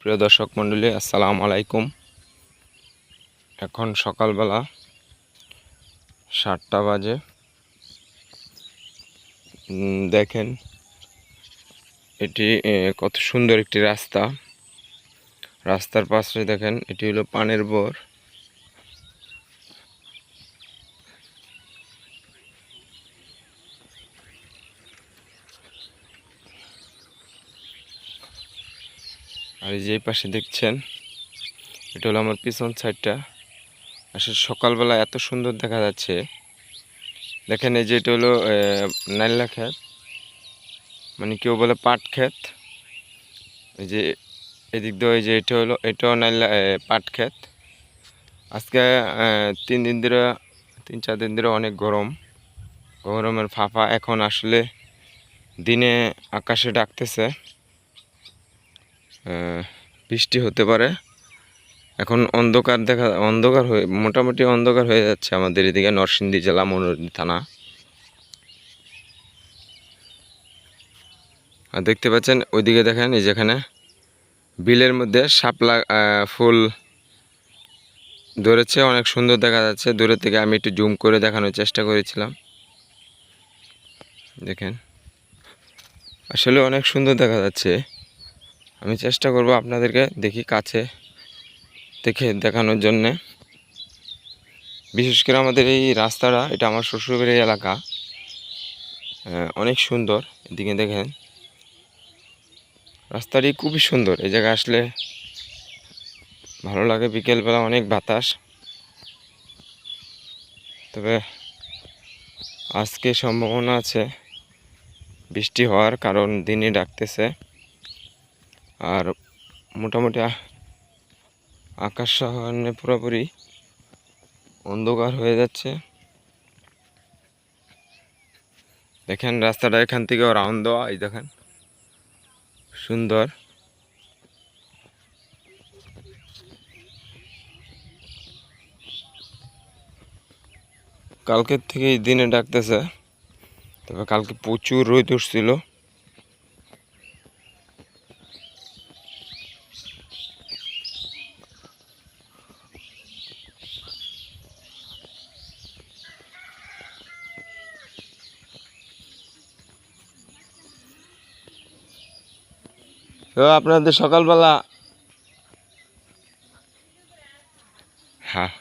প্রিয় দর্শক মণ্ডলী, আসসালামু আলাইকুম। এখন সকালবেলা 7টা বাজে। দেখেন এটি কত সুন্দর একটি রাস্তা। রাস্তার পাশে দেখেন এটি হলো পানের বোর। আর এই যে পাশে দেখছেন এটা হলো আমার পিছন সাইডটা। আসলে সকালবেলা এত সুন্দর দেখা যাচ্ছে। দেখেন এই যে এটা হলো নাইলা ক্ষেত, মানে কেউ বলে পাট ক্ষেত। এই যে এদিক দিয়ে এই যে এটাও নাইলা পাট ক্ষেত। আজকে 3 দিন ধরে 3-4 দিন ধরে অনেক গরমের ফাঁপা। এখন আসলে দিনে আকাশে ডাকতেছে বৃষ্টি হতে পারে। এখন অন্ধকার হয়ে মোটামুটি অন্ধকার হয়ে যাচ্ছে আমাদের এদিকে নরসিংদী জেলা মনোহরদী থানা। আর দেখতে পাচ্ছেন ওইদিকে দেখেন এই যেখানে বিলের মধ্যে শাপলা ফুল ধরেছে, অনেক সুন্দর দেখা যাচ্ছে। দূরে থেকে আমি একটু জুম করে দেখানোর চেষ্টা করেছিলাম। দেখেন আসলে অনেক সুন্দর দেখা যাচ্ছে। আমি চেষ্টা করব আপনাদেরকে দেখি কাছে দেখে দেখানোর জন্যে। বিশেষ করে আমাদের এই রাস্তাটা, এটা আমার শ্বশুরবাড়ির এলাকা, অনেক সুন্দর। এদিকে দেখেন রাস্তাটি খুবই সুন্দর। এই জায়গায় আসলে ভালো লাগে। বিকেলবেলা অনেক বাতাস। তবে আজকে সম্ভাবনা আছে বৃষ্টি হওয়ার, কারণ দিনে ডাকতেছে। আর মোটামুটি আকাশ সামনে পুরোপুরি অন্ধকার হয়ে যাচ্ছে। দেখেন রাস্তাটা এখান থেকেও রাউন্ড দেওয়া। এই দেখেন সুন্দর। কালকের থেকে দিনে ডাকতেছে, তবে কালকে প্রচুর রোদ উঠছিল। তো আপনাদের সকালবেলা হ্যাঁ